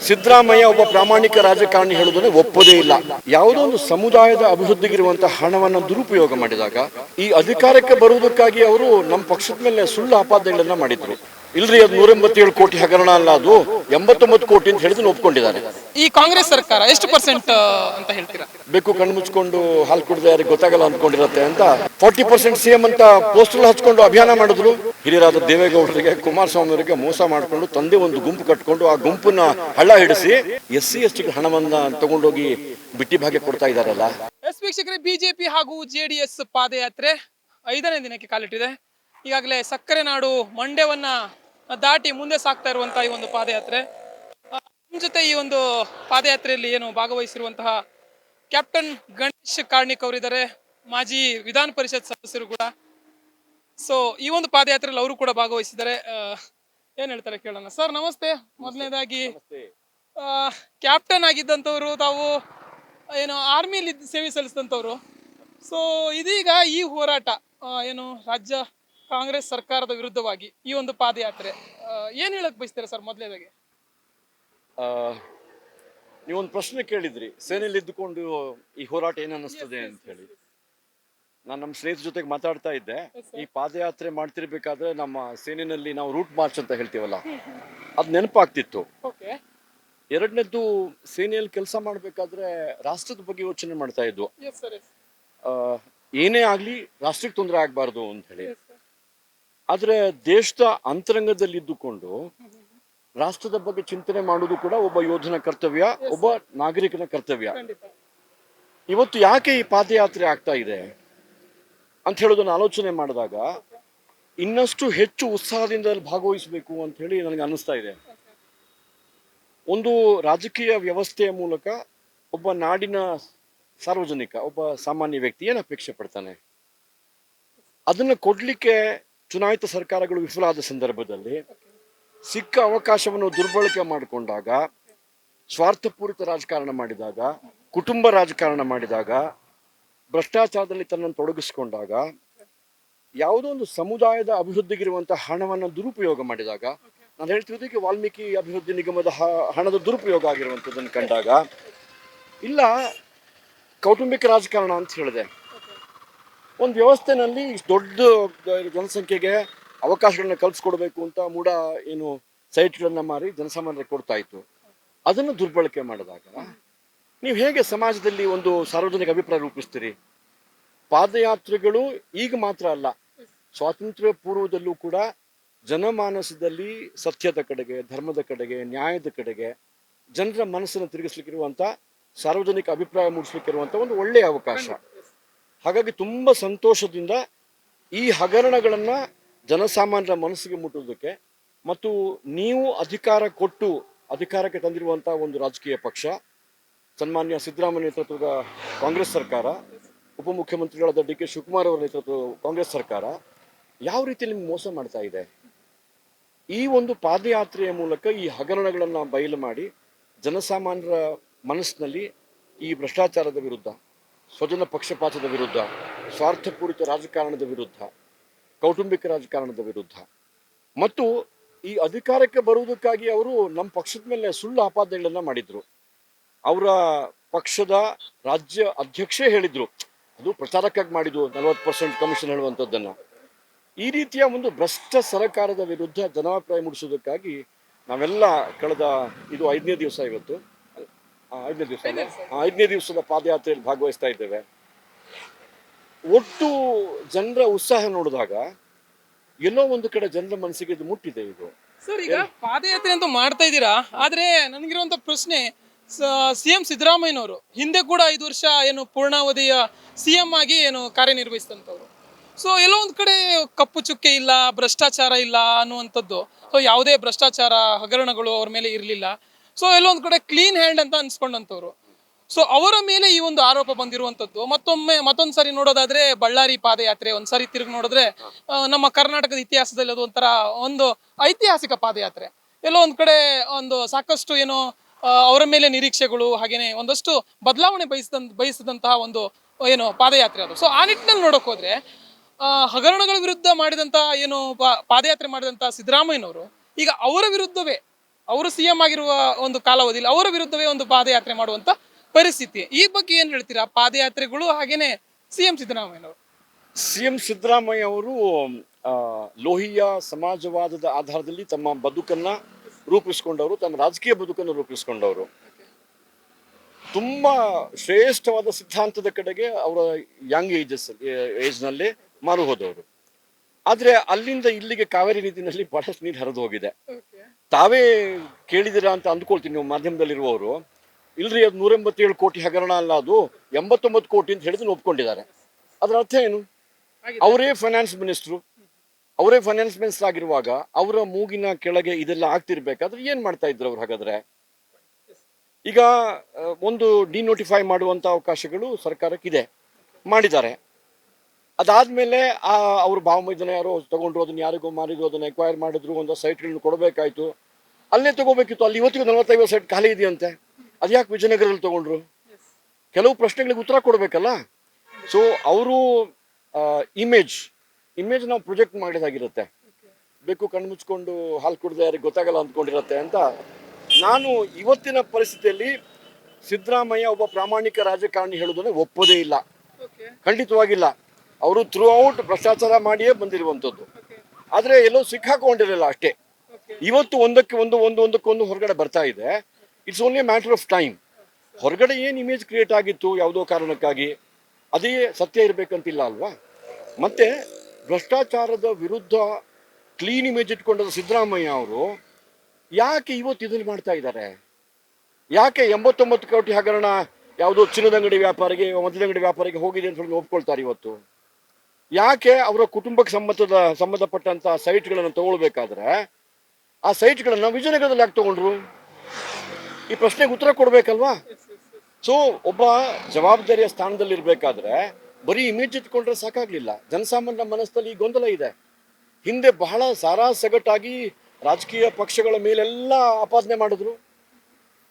ಸಿದ್ದರಾಮಯ್ಯ ಒಬ್ಬ ಪ್ರಾಮಾಣಿಕ ರಾಜಕಾರಣಿ ಹೇಳುವುದನ್ನು ಒಪ್ಪೋದೇ ಇಲ್ಲ. ಯಾವುದೋ ಒಂದು ಸಮುದಾಯದ ಅಭಿವೃದ್ಧಿಗಿರುವಂತಹ ಹಣವನ್ನು ದುರುಪಯೋಗ ಮಾಡಿದಾಗ ಈ ಅಧಿಕಾರಕ್ಕೆ ಬರುವುದಕ್ಕಾಗಿ ಅವರು ನಮ್ಮ ಪಕ್ಷದ ಮೇಲೆ ಸುಳ್ಳು ಆಪಾದನೆಗಳನ್ನ ಮಾಡಿದ್ರು. ಇಲ್ರಿ, ಅದು 187 ಕೋಟಿ ಹಗರಣ ಅಲ್ಲ, ಅದು 89 ಕೋಟಿ ಅಂತ ಹೇಳಿದ್ರೆ ಒಪ್ಕೊಂಡಿದ್ದಾರೆ. ಈ ಕಾಂಗ್ರೆಸ್ ಸರ್ಕಾರ ಎಷ್ಟು ಪರ್ಸೆಂಟ್ ಅಂತ ಹೇಳ್ತೀರಾ? ಬೇಕು ಕಣ್ಣು ಮುಚ್ಕೊಂಡು ಹಾಲು ಕುಡಿದ ಯಾರಿಗೆ ಗೊತ್ತಾಗಲ್ಲ ಅಂದ್ಕೊಂಡಿರತ್ತೆ ಅಂತ 40% ಸಿಎಂ ಅಂತ ಪೋಸ್ಟರ್ ಹಚ್ಕೊಂಡು ಅಭಿಯಾನ ಮಾಡಿದ್ರು. ಹಿರಿಯರಾದ ದೇವೇಗೌಡರಿಗೆ, ಕುಮಾರಸ್ವಾಮಿ ಅವರಿಗೆ ಮೋಸ ಮಾಡಿಕೊಂಡು ತಂದೆ ಒಂದು ಗುಂಪು ಕಟ್ಕೊಂಡು ಆ ಗುಂಪನ್ನ ಹಳ್ಳ ಹಿಡಿಸಿ SC/ST ಹಣವನ್ನ ತಗೊಂಡೋಗಿ ಬಿಟ್ಟಿ ಭಾಗ್ಯ ಕೊಡ್ತಾ ಇದಾರಲ್ಲ. ವೀಕ್ಷಕರೇ, ಬಿಜೆಪಿ ಹಾಗೂ JDS ಪಾದಯಾತ್ರೆ 5ನೇ ದಿನಕ್ಕೆ ಕಾಲಿಟ್ಟಿದೆ. ಈಗಾಗಲೇ ಸಕ್ಕರೆ ನಾಡು ಮಂಡ್ಯವನ್ನ ದಾಟಿ ಮುಂದೆ ಸಾಗ್ತಾ ಇರುವಂತಹ ಈ ಒಂದು ಪಾದಯಾತ್ರೆ. ನಮ್ಮ ಜೊತೆ ಈ ಒಂದು ಪಾದಯಾತ್ರೆಯಲ್ಲಿ ಏನು ಭಾಗವಹಿಸಿರುವಂತಹ ಕ್ಯಾಪ್ಟನ್ ಗಣೇಶ್ ಕಾರ್ಣಿಕ್ ಅವರಿದ್ದಾರೆ, ಮಾಜಿ ವಿಧಾನ ಪರಿಷತ್ ಸದಸ್ಯರು ಕೂಡ. ಸೊ ಈ ಒಂದು ಪಾದಯಾತ್ರೆಯಲ್ಲಿ ಅವರು ಕೂಡ ಭಾಗವಹಿಸಿದ್ದಾರೆ. ಏನ್ ಹೇಳ್ತಾರೆ ಕೇಳೋಣ. ಸರ್ ನಮಸ್ತೆ. ಮೊದಲನೇದಾಗಿ ಕ್ಯಾಪ್ಟನ್ ಆಗಿದ್ದಂಥವ್ರು, ತಾವು ಏನು ಆರ್ಮಿಲಿ ಸೇವೆ ಸಲ್ಲಿಸಿದಂಥವ್ರು. ಸೊ ಇದೀಗ ಈ ಹೋರಾಟ ಏನು ರಾಜ್ಯ ಕಾಂಗ್ರೆಸ್ ಸರ್ಕಾರದ ವಿರುದ್ಧವಾಗಿ ಈ ಒಂದು ಪಾದಯಾತ್ರೆ ಏನ್ ಹೇಳಕ್ ಬಯಸ್ತೀರಾ ಸರ್? ಮೊದಲನೇದಾಗಿ ನೀವೊಂದು ಪ್ರಶ್ನೆ ಕೇಳಿದ್ರಿ, ಸೇನೆಯಲ್ಲಿ ಇದ್ದುಕೊಂಡು ಈ ಹೋರಾಟ ಏನ್ ಅನ್ನಿಸ್ತದೆ ಅಂತ ಹೇಳಿ. ನಾನು ನಮ್ಮ ಸ್ನೇಹಿತರ ಜೊತೆಗೆ ಮಾತಾಡ್ತಾ ಇದ್ದೆ. ಈ ಪಾದಯಾತ್ರೆ ಮಾಡ್ತಿರ್ಬೇಕಾದ್ರೆ ನಮ್ಮ ಸೇನೆಯಲ್ಲಿ ನಾವು ರೂಟ್ ಮಾರ್ಚ್ ಅಂತ ಹೇಳ್ತೀವಲ್ಲ, ಅದ್ ನೆನಪಾಗ್ತಿತ್ತು. ಎರಡನೇದ್ದು, ಸೇನೆಯಲ್ಲಿ ಕೆಲಸ ಮಾಡ್ಬೇಕಾದ್ರೆ ರಾಷ್ಟ್ರದ ಬಗ್ಗೆ ಯೋಚನೆ ಮಾಡ್ತಾ ಇದ್ವು. ಏನೇ ಆಗ್ಲಿ ರಾಷ್ಟ್ರಕ್ಕೆ ತೊಂದರೆ ಆಗ್ಬಾರ್ದು ಅಂತ ಹೇಳಿ. ಆದ್ರೆ ದೇಶದ ಅಂತರಂಗದಲ್ಲಿ ಇದ್ದುಕೊಂಡು ರಾಷ್ಟ್ರದ ಬಗ್ಗೆ ಚಿಂತನೆ ಮಾಡುವುದು ಕೂಡ ಒಬ್ಬ ಯೋಧನ ಕರ್ತವ್ಯ, ಒಬ್ಬ ನಾಗರಿಕನ ಕರ್ತವ್ಯ. ಇವತ್ತು ಯಾಕೆ ಈ ಪಾದಯಾತ್ರೆ ಆಗ್ತಾ ಇದೆ ಅಂತ ಹೇಳೋದನ್ನ ಆಲೋಚನೆ ಮಾಡಿದಾಗ ಇನ್ನಷ್ಟು ಹೆಚ್ಚು ಉತ್ಸಾಹದಿಂದ ಭಾಗವಹಿಸಬೇಕು ಅಂತ ಹೇಳಿ ನನಗೆ ಅನ್ನಿಸ್ತಾ ಇದೆ. ಒಂದು ರಾಜಕೀಯ ವ್ಯವಸ್ಥೆಯ ಮೂಲಕ ಒಬ್ಬ ನಾಡಿನ ಸಾರ್ವಜನಿಕ, ಒಬ್ಬ ಸಾಮಾನ್ಯ ವ್ಯಕ್ತಿ ಏನು ಅಪೇಕ್ಷೆ ಪಡ್ತಾನೆ, ಅದನ್ನ ಕೊಡ್ಲಿಕ್ಕೆ ಚುನಾಯಿತ ಸರ್ಕಾರಗಳು ವಿಫಲ ಆದ ಸಂದರ್ಭದಲ್ಲಿ ಸಿಕ್ಕ ಅವಕಾಶವನ್ನು ದುರ್ಬಳಕೆ ಮಾಡಿಕೊಂಡಾಗ, ಸ್ವಾರ್ಥಪೂರಿತ ರಾಜಕಾರಣ ಮಾಡಿದಾಗ, ಕುಟುಂಬ ರಾಜಕಾರಣ ಮಾಡಿದಾಗ, ಭ್ರಷ್ಟಾಚಾರದಲ್ಲಿ ತನ್ನನ್ನು ತೊಡಗಿಸಿಕೊಂಡಾಗ, ಯಾವುದೋ ಒಂದು ಸಮುದಾಯದ ಅಭಿವೃದ್ಧಿಗಿರುವಂತಹ ಹಣವನ್ನು ದುರುಪಯೋಗ ಮಾಡಿದಾಗ, ನಾನು ಹೇಳ್ತಿರೋದಕ್ಕೆ ವಾಲ್ಮೀಕಿ ಅಭಿವೃದ್ಧಿ ನಿಗಮದ ಹಣದ ದುರುಪಯೋಗ ಆಗಿರುವಂಥದ್ದನ್ನು ಕಂಡಾಗ, ಇಲ್ಲ ಕೌಟುಂಬಿಕ ರಾಜಕಾರಣ ಅಂತ ಹೇಳಿದೆ, ಒಂದು ವ್ಯವಸ್ಥೆನಲ್ಲಿ ದೊಡ್ಡ ಜನಸಂಖ್ಯೆಗೆ ಅವಕಾಶಗಳನ್ನ ಕಲ್ಪಿಸ್ಕೊಡ್ಬೇಕು ಅಂತ ಮೂಡ ಏನು ಸೈಟ್ಗಳನ್ನ ಮಾರಿ ಜನಸಾಮಾನ್ಯರಿಗೆ ಕೊಡ್ತಾ ಇತ್ತು, ಅದನ್ನು ದುರ್ಬಳಕೆ ಮಾಡಿದಾಗ ನೀವು ಹೇಗೆ ಸಮಾಜದಲ್ಲಿ ಒಂದು ಸಾರ್ವಜನಿಕ ಅಭಿಪ್ರಾಯ ರೂಪಿಸ್ತೀರಿ? ಪಾದಯಾತ್ರೆಗಳು ಈಗ ಮಾತ್ರ ಅಲ್ಲ, ಸ್ವಾತಂತ್ರ್ಯ ಪೂರ್ವದಲ್ಲೂ ಕೂಡ ಜನಮಾನಸದಲ್ಲಿ ಸತ್ಯದ ಕಡೆಗೆ, ಧರ್ಮದ ಕಡೆಗೆ, ನ್ಯಾಯದ ಕಡೆಗೆ ಜನರ ಮನಸ್ಸನ್ನು ತಿರುಗಿಸ್ಲಿಕ್ಕಿರುವಂತ, ಸಾರ್ವಜನಿಕ ಅಭಿಪ್ರಾಯ ಮೂಡಿಸ್ಲಿಕ್ಕಿರುವಂತ ಒಂದು ಒಳ್ಳೆಯ ಅವಕಾಶ. ಹಾಗಾಗಿ ತುಂಬಾ ಸಂತೋಷದಿಂದ ಈ ಹಗರಣಗಳನ್ನ ಜನಸಾಮಾನ್ಯರ ಮನಸ್ಸಿಗೆ ಮುಟ್ಟುವುದಕ್ಕೆ ಮತ್ತು ನೀವು ಅಧಿಕಾರ ಕೊಟ್ಟು ಅಧಿಕಾರಕ್ಕೆ ತಂದಿರುವಂತಹ ಒಂದು ರಾಜಕೀಯ ಪಕ್ಷ, ಸನ್ಮಾನ್ಯ ಸಿದ್ದರಾಮಯ್ಯ ನೇತೃತ್ವದ ಕಾಂಗ್ರೆಸ್ ಸರ್ಕಾರ, ಉಪಮುಖ್ಯಮಂತ್ರಿಗಳಾದ DK ಶಿವಕುಮಾರ್ ಅವರ ನೇತೃತ್ವದ ಕಾಂಗ್ರೆಸ್ ಸರ್ಕಾರ ಯಾವ ರೀತಿ ನಿಮ್ಗೆ ಮೋಸ ಮಾಡ್ತಾ ಇದೆ. ಈ ಒಂದು ಪಾದಯಾತ್ರೆಯ ಮೂಲಕ ಈ ಹಗರಣಗಳನ್ನ ಬಯಲು ಮಾಡಿ ಜನಸಾಮಾನ್ಯರ ಮನಸ್ಸಿನಲ್ಲಿ ಈ ಭ್ರಷ್ಟಾಚಾರದ ವಿರುದ್ಧ, ಸ್ವಜನ ಪಕ್ಷಪಾತದ ವಿರುದ್ಧ, ಸ್ವಾರ್ಥಪೂರಿತ ರಾಜಕಾರಣದ ವಿರುದ್ಧ, ಕೌಟುಂಬಿಕ ರಾಜಕಾರಣದ ವಿರುದ್ಧ ಮತ್ತು ಈ ಅಧಿಕಾರಕ್ಕೆ ಬರುವುದಕ್ಕಾಗಿ ಅವರು ನಮ್ಮ ಪಕ್ಷದ ಮೇಲೆ ಸುಳ್ಳು ಆಪಾದನೆಗಳನ್ನ ಮಾಡಿದ್ರು. ಅವರ ಪಕ್ಷದ ರಾಜ್ಯ ಅಧ್ಯಕ್ಷೇ ಹೇಳಿದ್ರು, ಅದು ಪ್ರಚಾರಕ್ಕಾಗಿ ಮಾಡಿದ್ದು 40% ಕಮಿಷನ್ ಹೇಳುವಂಥದ್ದನ್ನ. ಈ ರೀತಿಯ ಒಂದು ಭ್ರಷ್ಟ ಸರ್ಕಾರದ ವಿರುದ್ಧ ಜನಾಭಿಪ್ರಾಯ ಮೂಡಿಸೋದಕ್ಕಾಗಿ ನಾವೆಲ್ಲ ಕಳೆದ ಇದು 5ನೇ ದಿವಸ, ಇವತ್ತು 5ನೇ ದಿವಸದ ಪಾದಯಾತ್ರೆಯಲ್ಲಿ ಭಾಗವಹಿಸ್ತಾ ಇದ್ದೇವೆ. ಒಟ್ಟು ಜನರ ಉತ್ಸಾಹ ನೋಡಿದಾಗ ಎಲ್ಲೋ ಒಂದು ಕಡೆ ಜನರ ಮನಸ್ಸಿಗೆ ಇದು ಮುಟ್ಟಿದೆ. ಇದು ಸರ್, ಈಗ ಪಾದಯಾತ್ರೆ ಅಂತ ಮಾಡ್ತಾ ಇದ್ದೀರಾ, ಆದ್ರೆ ನನಗಿರುವಂತ ಪ್ರಶ್ನೆ, CM ಸಿದ್ದರಾಮಯ್ಯನವರು ಹಿಂದೆ ಕೂಡ 5 ವರ್ಷ ಏನು ಪೂರ್ಣಾವಧಿಯ CM ಆಗಿ ಏನು ಕಾರ್ಯನಿರ್ವಹಿಸಿದಂಥವ್ರು. ಸೊ ಎಲ್ಲೋ ಒಂದ್ ಕಡೆ ಕಪ್ಪು ಚುಕ್ಕೆ ಇಲ್ಲ, ಭ್ರಷ್ಟಾಚಾರ ಇಲ್ಲ ಅನ್ನುವಂಥದ್ದು. ಸೊ ಯಾವುದೇ ಭ್ರಷ್ಟಾಚಾರ ಹಗರಣಗಳು ಅವ್ರ ಮೇಲೆ ಇರಲಿಲ್ಲ. ಸೊ ಎಲ್ಲೋ ಒಂದ್ ಕಡೆ ಕ್ಲೀನ್ ಹ್ಯಾಂಡ್ ಅಂತ ಅನ್ಸ್ಕೊಂಡಂಥವ್ರು. ಸೊ ಅವರ ಮೇಲೆ ಈ ಒಂದು ಆರೋಪ ಬಂದಿರುವಂಥದ್ದು. ಮತ್ತೊಂದ್ ಸರಿ ನೋಡೋದಾದ್ರೆ ಬಳ್ಳಾರಿ ಪಾದಯಾತ್ರೆ, ಒಂದ್ಸರಿ ತಿರುಗಿ ನೋಡಿದ್ರೆ ನಮ್ಮ ಕರ್ನಾಟಕದ ಇತಿಹಾಸದಲ್ಲಿ ಅದು ಒಂದು ಐತಿಹಾಸಿಕ ಪಾದಯಾತ್ರೆ. ಎಲ್ಲೋ ಒಂದ್ ಕಡೆ ಒಂದು ಸಾಕಷ್ಟು ಏನೋ ಅವರ ಮೇಲೆ ನಿರೀಕ್ಷೆಗಳು, ಹಾಗೇನೆ ಒಂದಷ್ಟು ಬದಲಾವಣೆ ಬಯಸಿದಂತಹ ಒಂದು ಏನು ಪಾದಯಾತ್ರೆ ಅದು. ಸೊ ಆ ನಿಟ್ಟಿನಲ್ಲಿ ನೋಡಕ್ ಹೋದ್ರೆ ಹಗರಣಗಳ ವಿರುದ್ಧ ಮಾಡಿದಂತ ಏನು ಪಾದಯಾತ್ರೆ ಮಾಡಿದಂತ ಸಿದ್ದರಾಮಯ್ಯನವರು ಈಗ ಅವರ ವಿರುದ್ಧವೇ ಅವರು ಸಿಎಂ ಆಗಿರುವ ಒಂದು ಕಾಲಾವಧಿಯಲ್ಲಿ ಅವರ ವಿರುದ್ಧವೇ ಒಂದು ಪಾದಯಾತ್ರೆ ಮಾಡುವಂತ ಪರಿಸ್ಥಿತಿ. ಈ ಬಗ್ಗೆ ಏನ್ ಹೇಳ್ತೀರಾ? ಪಾದಯಾತ್ರೆಗಳು ಹಾಗೇನೆ ಸಿಎಂ ಸಿದ್ದರಾಮಯ್ಯ ಸಿಎಂ ಸಿದ್ದರಾಮಯ್ಯ ಅವರು ಲೋಹಿಯ ಸಮಾಜವಾದದ ಆಧಾರದಲ್ಲಿ ತಮ್ಮ ಬದುಕನ್ನ ರೂಪಿಸ್ಕೊಂಡವರು, ತಮ್ಮ ರಾಜಕೀಯ ಬದುಕನ್ನು ರೂಪಿಸ್ಕೊಂಡವರು. ತುಂಬಾ ಶ್ರೇಷ್ಠವಾದ ಸಿದ್ಧಾಂತದ ಕಡೆಗೆ ಅವರ ಯಂಗ್ ಏಜ್ನಲ್ಲಿ ಮಾರು ಹೋದವರು. ಆದ್ರೆ ಅಲ್ಲಿಂದ ಇಲ್ಲಿಗೆ ಕಾವೇರಿ ನೀತಿನಲ್ಲಿ ಬಹಳಷ್ಟು ನೀರು ಹರಿದು ಹೋಗಿದೆ. ತಾವೇ ಕೇಳಿದಿರಾ ಅಂತ ಅಂದ್ಕೊಳ್ತೀನಿ ನೀವು ಮಾಧ್ಯಮದಲ್ಲಿರುವವರು. ಇಲ್ರಿ ಅದು 187 ಕೋಟಿ ಹಗರಣ ಅಲ್ಲ, ಅದು 89 ಕೋಟಿ ಅಂತ ಹೇಳಿದ್ರೆ ಒಪ್ಕೊಂಡಿದ್ದಾರೆ. ಅದರ ಅರ್ಥ ಏನು? ಅವರೇ ಫೈನಾನ್ಸ್ ಮಿನಿಸ್ಟರ್ ಆಗಿರುವಾಗ ಅವರ ಮೂಗಿನ ಕೆಳಗೆ ಇದೆಲ್ಲ ಆಗ್ತಿರ್ಬೇಕಾದ್ರೆ ಏನ್ ಮಾಡ್ತಾ ಇದ್ರು ಅವ್ರು? ಹಾಗಾದ್ರೆ ಈಗ ಒಂದು ಡಿನೋಟಿಫೈ ಮಾಡುವಂತ ಅವಕಾಶಗಳು ಸರ್ಕಾರಕ್ಕಿದೆ, ಮಾಡಿದ್ದಾರೆ. ಅದಾದ್ಮೇಲೆ ಅವ್ರ ಭಾವಮೈದನ ಯಾರೋ ತಗೊಂಡ್ರು, ಅದನ್ನ ಯಾರಿಗೋ ಮಾರಿದ್ರು, ಅದನ್ನ ಎಕ್ವೈರ್ ಮಾಡಿದ್ರು, ಒಂದು ಸೈಟ್ಗಳನ್ನ ಕೊಡಬೇಕಾಯ್ತು, ಅಲ್ಲೇ ತಗೋಬೇಕಿತ್ತು. ಅಲ್ಲಿ ಇವತ್ತಿಗೂ 45 ಸೈಟ್ ಖಾಲಿ ಇದೆಯಂತೆ. ಅದ್ಯಾಕೆ ವಿಜಯನಗರದಲ್ಲಿ ತಗೊಂಡ್ರು? ಕೆಲವು ಪ್ರಶ್ನೆಗಳಿಗೆ ಉತ್ತರ ಕೊಡ್ಬೇಕಲ್ಲ. ಸೊ ಅವರು ಇಮೇಜ್ ನಾವು ಪ್ರೊಜೆಕ್ಟ್ ಮಾಡಿದಾಗಿರುತ್ತೆ. ಬೇಕು ಕಣ್ಣು ಮುಚ್ಕೊಂಡು ಹಾಲು ಕುಡ್ದೆ ಯಾರಿಗೆ ಗೊತ್ತಾಗಲ್ಲ ಅಂದ್ಕೊಂಡಿರತ್ತೆ ಅಂತ. ನಾನು ಇವತ್ತಿನ ಪರಿಸ್ಥಿತಿಯಲ್ಲಿ ಸಿದ್ದರಾಮಯ್ಯ ಒಬ್ಬ ಪ್ರಾಮಾಣಿಕ ರಾಜಕಾರಣಿ ಹೇಳುವುದನ್ನು ಒಪ್ಪೋದೇ ಇಲ್ಲ, ಖಂಡಿತವಾಗಿಲ್ಲ. ಅವರು ಥ್ರೂ ಔಟ್ ಭ್ರಷ್ಟಾಚಾರ ಮಾಡಿಯೇ ಬಂದಿರುವಂಥದ್ದು. ಆದರೆ ಎಲ್ಲೋ ಸಿಕ್ಕಾಕೊಂಡಿರಲಿಲ್ಲ ಅಷ್ಟೇ. ಇವತ್ತು ಒಂದಕ್ಕೊಂದು ಹೊರಗಡೆ ಬರ್ತಾ ಇದೆ. It's only matter of time. ಹೊರಗಡೆ ಏನು ಇಮೇಜ್ ಕ್ರಿಯೇಟ್ ಆಗಿತ್ತು ಯಾವುದೋ ಕಾರಣಕ್ಕಾಗಿ, ಅದೇ ಸತ್ಯ ಇರಬೇಕಂತಿಲ್ಲ ಅಲ್ವಾ? ಮತ್ತೆ ಭ್ರಷ್ಟಾಚಾರದ ವಿರುದ್ಧ ಕ್ಲೀನ್ ಇಮೇಜ್ ಇಟ್ಕೊಂಡ ಸಿದ್ದರಾಮಯ್ಯ ಅವರು ಯಾಕೆ ಇವತ್ತು ಇದನ್ನು ಮಾಡ್ತಾ ಇದ್ದಾರೆ? ಯಾಕೆ 89 ಕೋಟಿ ಹಗರಣ ಯಾವುದೋ ಚಿನ್ನದ ಅಂಗಡಿ ವ್ಯಾಪಾರಿಗೆ, ಮದ್ಯದ ಅಂಗಡಿ ವ್ಯಾಪಾರಿಗೆ ಹೋಗಿದೆ ಅಂತ ಹೇಳಿ ಒಪ್ಕೊಳ್ತಾರೆ ಇವತ್ತು? ಯಾಕೆ ಅವರ ಕುಟುಂಬಕ್ಕೆ ಸಂಬಂಧಪಟ್ಟಂತ ಸೈಟ್ಗಳನ್ನು ತಗೊಳ್ಬೇಕಾದ್ರೆ ಆ ಸೈಟ್ಗಳನ್ನ ವಿಜಯನಗರದಲ್ಲಿ ಯಾಕೆ ತಗೊಂಡ್ರು? ಈ ಪ್ರಶ್ನೆಗೆ ಉತ್ತರ ಕೊಡ್ಬೇಕಲ್ವಾ? ಸೊ ಒಬ್ಬ ಜವಾಬ್ದಾರಿಯ ಸ್ಥಾನದಲ್ಲಿ ಇರ್ಬೇಕಾದ್ರೆ ಬರೀ ಇಮೇಜ್ ಇಟ್ಕೊಂಡ್ರೆ ಸಾಕಾಗ್ಲಿಲ್ಲ. ಜನಸಾಮಾನ್ಯರ ಮನಸ್ಸಲ್ಲಿ ಗೊಂದಲ ಇದೆ. ಹಿಂದೆ ಬಹಳ ಸಾರಾಸಗಟಾಗಿ ರಾಜಕೀಯ ಪಕ್ಷಗಳ ಮೇಲೆಲ್ಲ ಆಪಾದನೆ ಮಾಡಿದ್ರು.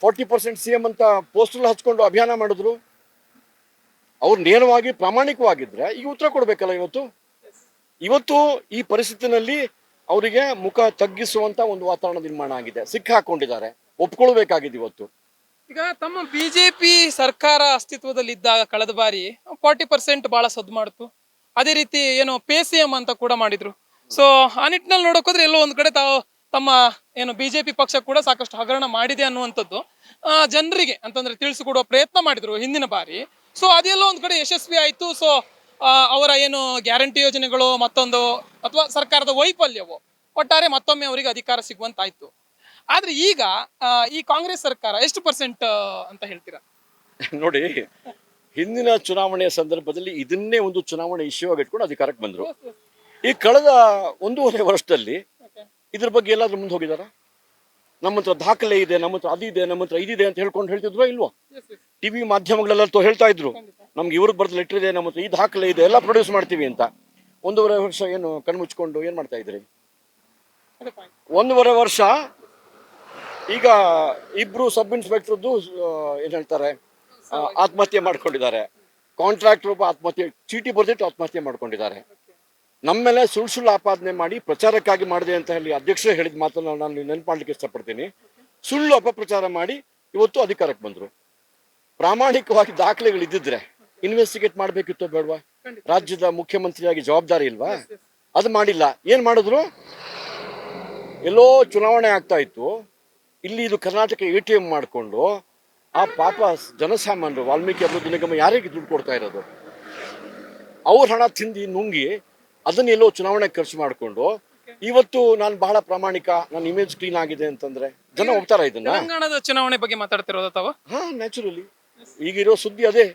40% CM ಅಂತ ಪೋಸ್ಟರ್ ಹಚ್ಕೊಂಡು ಅಭಿಯಾನ ಮಾಡಿದ್ರು. ಅವ್ರು ನೇರವಾಗಿ ಪ್ರಾಮಾಣಿಕವಾಗಿದ್ರೆ ಈಗ ಉತ್ತರ ಕೊಡ್ಬೇಕಲ್ಲ. ಇವತ್ತು ಈ ಪರಿಸ್ಥಿತಿನಲ್ಲಿ ಅವರಿಗೆ ಮುಖ ತಗ್ಗಿಸುವಂತ ಒಂದು ವಾತಾವರಣ ನಿರ್ಮಾಣ ಆಗಿದೆ. ಸಿಕ್ಕಾಕೊಂಡಿದ್ದಾರೆ, ಒಪ್ಕೊಳ್ಬೇಕಾಗಿದೆ ಇವತ್ತು. ಈಗ ತಮ್ಮ ಬಿಜೆಪಿ ಸರ್ಕಾರ ಅಸ್ತಿತ್ವದಲ್ಲಿದ್ದಾಗ ಕಳೆದ ಬಾರಿ 40% ಬಹಳ ಸದ್ದು ಮಾಡ್ತು. ಅದೇ ರೀತಿ ಏನೋ ಪೇ ಸಿಎಂ ಅಂತ ಕೂಡ ಮಾಡಿದ್ರು. ಸೊ ಆ ನಿಟ್ಟಿನಲ್ಲಿ ನೋಡೋಕೋದ್ರೆ ಎಲ್ಲೋ ಒಂದ್ ಕಡೆ ತಮ್ಮ ಏನು ಬಿಜೆಪಿ ಪಕ್ಷ ಕೂಡ ಸಾಕಷ್ಟು ಹಗರಣ ಮಾಡಿದೆ ಅನ್ನುವಂಥದ್ದು ಜನರಿಗೆ ಅಂತಂದ್ರೆ ತಿಳಿಸಿಕೊಡುವ ಪ್ರಯತ್ನ ಮಾಡಿದ್ರು ಹಿಂದಿನ ಬಾರಿ. ಸೊ ಅದೆಲ್ಲೋ ಒಂದ್ ಕಡೆ ಯಶಸ್ವಿ ಆಯ್ತು. ಸೊ ಅವರ ಏನು ಗ್ಯಾರಂಟಿ ಯೋಜನೆಗಳು ಮತ್ತೊಂದು ಅಥವಾ ಸರ್ಕಾರದ ವೈಫಲ್ಯವು ಒಟ್ಟಾರೆ ಮತ್ತೊಮ್ಮೆ ಅವರಿಗೆ ಅಧಿಕಾರ ಸಿಗುವಂತಾಯ್ತು. ಆದ್ರೆ ಈಗ ಈ ಕಾಂಗ್ರೆಸ್ ಸರ್ಕಾರ ಎಷ್ಟು % ಅಂತ ಹೇಳ್ತೀರಾ? ನೋಡಿ, ಹಿಂದಿನ ಚುನಾವಣೆಯ ಸಂದರ್ಭದಲ್ಲಿ ಇದನ್ನೇ ಒಂದು ಚುನಾವಣೆ ಇಶ್ಯೂ ಆಗಿ ಇಟ್ಕೊಂಡು ಅಧಿಕಾರಕ್ಕೆ ಬಂದ್ರು. ಈ ಕಳೆದ 1.5 ವರ್ಷದಲ್ಲಿ ಇದ್ರ ಬಗ್ಗೆ ಎಲ್ಲಾದ್ರೂ ಮುಂದೆ ಹೋಗಿದಾರ? ನಮ್ಮ ಹತ್ರ ದಾಖಲೆ ಇದೆ, ನಮ್ಮ ಹತ್ರ ಅದಿದೆ, ನಮ್ಮ ಹತ್ರ ಇದಿದೆ ಅಂತ ಹೇಳ್ತಿದ್ರೋ ಇಲ್ವೋ? ಟಿವಿ ಮಾಧ್ಯಮಗಳೆಲ್ಲ ಹೇಳ್ತಾ ಇದ್ರು, ನಮ್ಗೆ ಇವ್ರಿಗೆ ಬರ್ದ ಲೆಟರ್ ಇದೆ, ನಮ್ಮ ಹತ್ರ ಈ ದಾಖಲೆ ಇದೆ, ಎಲ್ಲ ಪ್ರೊಡ್ಯೂಸ್ ಮಾಡ್ತೀವಿ ಅಂತ. 1.5 ವರ್ಷ ಏನು ಕಣ್ಮುಚ್ಕೊಂಡು ಏನ್ ಮಾಡ್ತಾ ಇದ್ರಿ? 1.5 ವರ್ಷ ಈಗ ಇಬ್ರು ಸಬ್ ಇನ್ಸ್ಪೆಕ್ಟರ್ದು ಏನ್ ಹೇಳ್ತಾರೆ ಆತ್ಮಹತ್ಯೆ ಮಾಡ್ಕೊಂಡಿದ್ದಾರೆ. ಕಾಂಟ್ರಾಕ್ಟರ್ ಒಬ್ಬ ಚೀಟಿ ಬರ್ದಿಟ್ಟು ಆತ್ಮಹತ್ಯೆ ಮಾಡ್ಕೊಂಡಿದ್ದಾರೆ. ನಮ್ಮ ಮೇಲೆ ಸುಳ್ಳು ಆಪಾದನೆ ಮಾಡಿ ಪ್ರಚಾರಕ್ಕಾಗಿ ಮಾಡಿದೆ ಅಂತ ಹೇಳಿ ಅಧ್ಯಕ್ಷರೇ ಹೇಳಿದ ಮಾತನ್ನು ನಾನು ನೆನಪು ಮಾಡ್ಲಿಕ್ಕೆ ಇಷ್ಟಪಡ್ತೀನಿ. ಸುಳ್ಳು ಅಪಪ್ರಚಾರ ಮಾಡಿ ಇವತ್ತು ಅಧಿಕಾರಕ್ಕೆ ಬಂದ್ರು. ಪ್ರಾಮಾಣಿಕವಾಗಿ ದಾಖಲೆಗಳು ಇದ್ದಿದ್ರೆ ಇನ್ವೆಸ್ಟಿಗೇಟ್ ಮಾಡ್ಬೇಕಿತ್ತೋ ಬೇಡವಾ? ರಾಜ್ಯದ ಮುಖ್ಯಮಂತ್ರಿಯಾಗಿ ಜವಾಬ್ದಾರಿ ಇಲ್ವಾ? ಅದು ಮಾಡಿಲ್ಲ. ಏನ್ ಮಾಡಿದ್ರು? ಎಲ್ಲೋ ಚುನಾವಣೆ ಆಗ್ತಾ ಇತ್ತು, ಇಲ್ಲಿ ಇದು ಕರ್ನಾಟಕ ATM ಮಾಡಿಕೊಂಡು ಆ ಪಾಪ ಜನಸಾಮಾನ್ಯರು ವಾಲ್ಮೀಕಿ ಅಭಿವೃದ್ಧಿ ನಿಗಮ ಯಾರಿಗೆ ದುಡ್ಡು ಕೊಡ್ತಾ ಇರೋದು? ಅವ್ರ ಹಣ ತಿಂದು ನುಂಗಿ ಅದನ್ನೆಲ್ಲೋ ಚುನಾವಣೆ ಖರ್ಚು ಮಾಡಿಕೊಂಡು ಇವತ್ತು ನಾನು ಬಹಳ ಪ್ರಾಮಾಣಿಕ, ನನ್ನ ಇಮೇಜ್ ಕ್ಲೀನ್ ಆಗಿದೆ ಅಂತಂದ್ರೆ ಜನ ಒಪ್ತಾರ ಇದನ್ನ? ತೆಲಂಗಾಣದ ಚುನಾವಣೆ ಬಗ್ಗೆ ಮಾತಾಡ್ತಿರೋದು ತಾವು? ಹಾ, ನ್ಯಾಚುರಲಿ ಈಗಿರೋ ಸುದ್ದಿ ಅದೇ.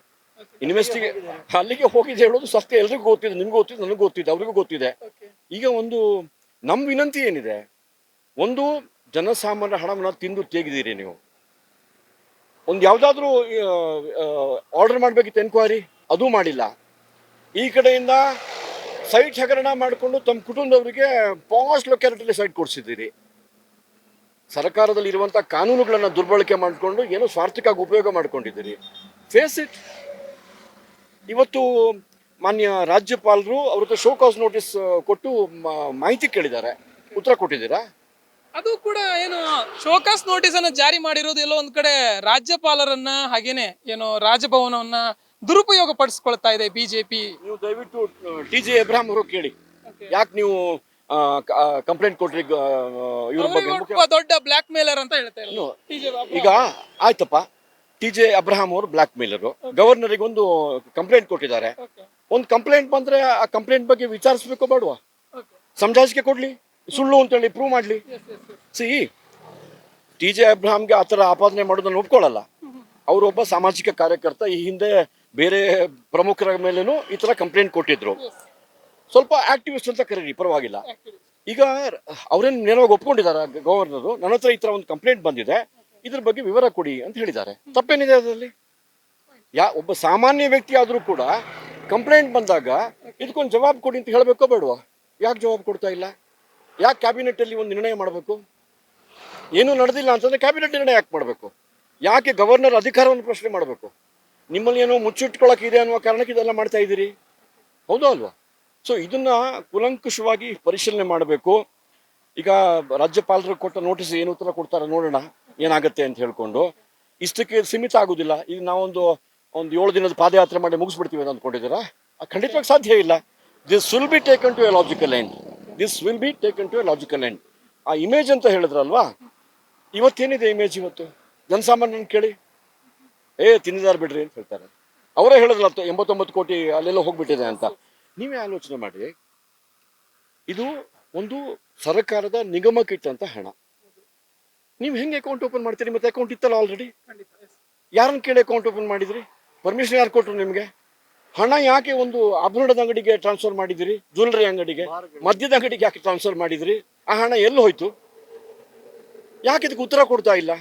ಅಲ್ಲಿಗೆ ಹೋಗಿದೆ ಹೇಳೋದು ಸತ್ಯ. ಎಲ್ರಿಗೂ ಗೊತ್ತಿದೆ, ನಿಮ್ಗೂ ಗೊತ್ತಿದೆ, ನನಗೂ ಗೊತ್ತಿದೆ, ಅವ್ರಿಗೂ ಗೊತ್ತಿದೆ. ಈಗ ಒಂದು ನಮ್ಮ ವಿನಂತಿ ಏನಿದೆ, ಒಂದು ಜನಸಾಮಾನ್ಯರ ಹಣವನ್ನ ತಿಂದು ತೆಗೆದಿರಿ ನೀವು. ಒಂದು ಯಾವ್ದಾದ್ರು ಆರ್ಡರ್ ಮಾಡ್ಬೇಕಿತ್ತು ಎನ್ಕ್ವೈರಿ, ಅದು ಮಾಡಿಲ್ಲ. ಈ ಕಡೆಯಿಂದ ಸೈಟ್ ಹಗರಣ ಮಾಡಿಕೊಂಡು ತಮ್ಮ ಕುಟುಂಬದವರಿಗೆ ಪಾಸ್ಟ್ ಲೊಕ್ಯಾಲಿಟಿಲಿ ಸೈಟ್ ಕೊಡಿಸಿದ್ದೀರಿ. ಸರ್ಕಾರದಲ್ಲಿ ಇರುವಂತ ಕಾನೂನುಗಳನ್ನ ದುರ್ಬಳಕೆ ಮಾಡಿಕೊಂಡು ಏನೋ ಸ್ವಾರ್ಥಕ್ಕಾಗಿ ಉಪಯೋಗ ಮಾಡ್ಕೊಂಡಿದ್ದೀರಿ. Face it. ಇವತ್ತು ಮಾನ್ಯ ರಾಜ್ಯಪಾಲರು ಅವ್ರ ಹತ್ರ ಶೋ ಕಾಸ್ ನೋಟಿಸ್ ಕೊಟ್ಟು ಮಾಹಿತಿ ಕೇಳಿದ್ದಾರೆ. ಉತ್ತರ ಕೊಟ್ಟಿದ್ದೀರಾ? ಅದು ಕೂಡ ಏನು ಶೋಕಾಸ್ ನೋಟಿಸ್ ಅನ್ನು ಜಾರಿ ಮಾಡಿರೋದು ಎಲ್ಲೋ ಒಂದ್ ಕಡೆ ರಾಜ್ಯಪಾಲರನ್ನ ಹಾಗೇನೆ ಏನು ರಾಜಭವನವನ್ನ ದುರುಪಯೋಗ ಪಡಿಸ್ಕೊಳ್ತಾ ಇದೆ ಬಿಜೆಪಿ. ನೀವು ದಯವಿಟ್ಟು TJ ಅಬ್ರಹಾಂ ಅವರು ಕೇಳಿ, ಯಾಕೆ ನೀವು ಕಂಪ್ಲೇಂಟ್ ಕೊಟ್ರಿ ಇವ್ರ ಬಗ್ಗೆ ಒಬ್ಬ ದೊಡ್ಡ ಬ್ಲಾಕ್ ಮೇಲರ್ ಅಂತ ಹೇಳ್ತಾ ಇರೋದು. ಈಗ ಆಯ್ತಪ್ಪ, TJ ಅಬ್ರಹಾಂ ಅವರು ಬ್ಲಾಕ್ ಮೇಲರು, ಗವರ್ನರಿಗೆ ಒಂದು ಕಂಪ್ಲೇಂಟ್ ಕೊಟ್ಟಿದ್ದಾರೆ. ಒಂದು ಕಂಪ್ಲೇಂಟ್ ಬಂದ್ರೆ ಆ ಕಂಪ್ಲೇಂಟ್ ಬಗ್ಗೆ ವಿಚಾರಿಸ್ಬೇಕು ಬೇಡವಾ? ಸಮಜಾಯಿಷಿಕೆ ಕೊಡ್ಲಿ, ಸುಳ್ಳು ಅಂತೇಳಿ ಪ್ರೂವ್ ಮಾಡ್ಲಿ. ಸಿ TJ ಅಬ್ರಹಾಂಗೆ ಆ ಥರ ಆಪಾದನೆ ಮಾಡೋದನ್ನು ಒಪ್ಕೊಳ್ಳಲ್ಲ. ಅವರೊಬ್ಬ ಸಾಮಾಜಿಕ ಕಾರ್ಯಕರ್ತ, ಈ ಹಿಂದೆ ಬೇರೆ ಪ್ರಮುಖರ ಮೇಲೇನು ಈ ತರ ಕಂಪ್ಲೇಂಟ್ ಕೊಟ್ಟಿದ್ರು. ಸ್ವಲ್ಪ ಆಕ್ಟಿವಿಸ್ಟ್ ಅಂತ ಕರೀರಿ, ಪರವಾಗಿಲ್ಲ. ಈಗ ಅವ್ರೇನು ನೇರವಾಗಿ ಒಪ್ಕೊಂಡಿದ್ದಾರೆ ಗವರ್ನರು, ನನ್ನ ಹತ್ರ ಈ ತರ ಒಂದು ಕಂಪ್ಲೇಂಟ್ ಬಂದಿದೆ, ಇದ್ರ ಬಗ್ಗೆ ವಿವರ ಕೊಡಿ ಅಂತ ಹೇಳಿದ್ದಾರೆ. ತಪ್ಪೇನಿದೆ ಅದರಲ್ಲಿ? ಒಬ್ಬ ಸಾಮಾನ್ಯ ವ್ಯಕ್ತಿ ಆದ್ರೂ ಕೂಡ ಕಂಪ್ಲೇಂಟ್ ಬಂದಾಗ ಇದಕ್ಕೊಂದು ಜವಾಬ್ ಕೊಡಿ ಅಂತ ಹೇಳಬೇಕೋ ಬೇಡವಾ? ಯಾಕೆ ಜವಾಬ್ ಕೊಡ್ತಾ ಇಲ್ಲ? ಯಾಕೆ ಕ್ಯಾಬಿನೆಟ್ ಅಲ್ಲಿ ಒಂದು ನಿರ್ಣಯ ಮಾಡಬೇಕು? ಏನು ನಡೆದಿಲ್ಲ ಅಂತಂದ್ರೆ ಕ್ಯಾಬಿನೆಟ್ ನಿರ್ಣಯ ಯಾಕೆ ಮಾಡಬೇಕು? ಯಾಕೆ ಗವರ್ನರ್ ಅಧಿಕಾರವನ್ನು ಪ್ರಶ್ನೆ ಮಾಡಬೇಕು? ನಿಮ್ಮಲ್ಲಿ ಏನೋ ಮುಚ್ಚಿಟ್ಕೊಳಕ್ ಇದೆ ಅನ್ನುವ ಕಾರಣಕ್ಕೆ ಇದೆಲ್ಲ ಮಾಡ್ತಾ ಇದ್ದೀರಿ, ಹೌದಾ ಅಲ್ವಾ? ಸೊ ಇದನ್ನ ಕೂಲಂಕುಷವಾಗಿ ಪರಿಶೀಲನೆ ಮಾಡಬೇಕು. ಈಗ ರಾಜ್ಯಪಾಲರು ಕೊಟ್ಟ ನೋಟಿಸ್ ಏನು ಉತ್ತರ ಕೊಡ್ತಾರೆ ನೋಡೋಣ, ಏನಾಗುತ್ತೆ ಅಂತ ಹೇಳ್ಕೊಂಡು. ಇಷ್ಟಕ್ಕೆ ಸೀಮಿತ ಆಗುದಿಲ್ಲ. ಈಗ ನಾವೊಂದು 7 ದಿನದ ಪಾದಯಾತ್ರೆ ಮಾಡಿ ಮುಗಿಸ್ಬಿಡ್ತೀವಿ ಅಂತ ಅಂದ್ಕೊಂಡಿದ್ದೀರಾ? ಖಂಡಿತವಾಗಿ ಸಾಧ್ಯ ಇಲ್ಲ. This will be taken to a logical end. This will be taken to a logical end. ಆ ಇಮೇಜ್ ಅಂತ ಹೇಳಿದ್ರಲ್ವಾ, ಇವತ್ತೇನಿದೆ ಇಮೇಜ್? ಇವತ್ತು ಜನಸಾಮಾನ್ಯನ ಕೇಳಿ, ತಿಂದಿದಾರ ಬಿಡ್ರಿ ಅಂತ ಹೇಳ್ತಾರೆ. ಅವರೇ ಹೇಳಿದ್ರಲ್ಲ 89 ಕೋಟಿ ಅಲ್ಲೆಲ್ಲ ಹೋಗ್ಬಿಟ್ಟಿದೆ ಅಂತ. ನೀವೇ ಆಲೋಚನೆ ಮಾಡಿ, ಇದು ಒಂದು ಸರ್ಕಾರದ ನಿಗಮಕ್ಕಿಟ್ಟಂತ ಹಣ. ನೀವು ಹೆಂಗೆ ಅಕೌಂಟ್ ಓಪನ್ ಮಾಡ್ತೀರಿ? ಮತ್ತೆ ಅಕೌಂಟ್ ಇತ್ತಲ್ಲ ಆಲ್ರೆಡಿ. ಯಾರನ್ನ ಕೇಳಿ ಅಕೌಂಟ್ ಓಪನ್ ಮಾಡಿದ್ರಿ? ಪರ್ಮಿಷನ್ ಯಾರು ಕೊಟ್ರು ನಿಮ್ಗೆ? ಹಣ ಯಾಕೆ ಒಂದು ಆಭರಣದ ಅಂಗಡಿಗೆ ಟ್ರಾನ್ಸ್ಫರ್ ಮಾಡಿದಿರಿ? ಜ್ಯುವೆಲರಿ ಅಂಗಡಿಗೆ, ಮದ್ಯದ ಅಂಗಡಿಗೆ ಯಾಕೆ ಟ್ರಾನ್ಸ್ಫರ್ ಮಾಡಿದಿರಿ? ಆ ಹಣ ಎಲ್ಲಿ ಹೋಯ್ತು? ಯಾಕೆ ಇದಕ್ಕೆ ಉತ್ತರ ಕೊಡ್ತಾ ಇಲ್ಲ?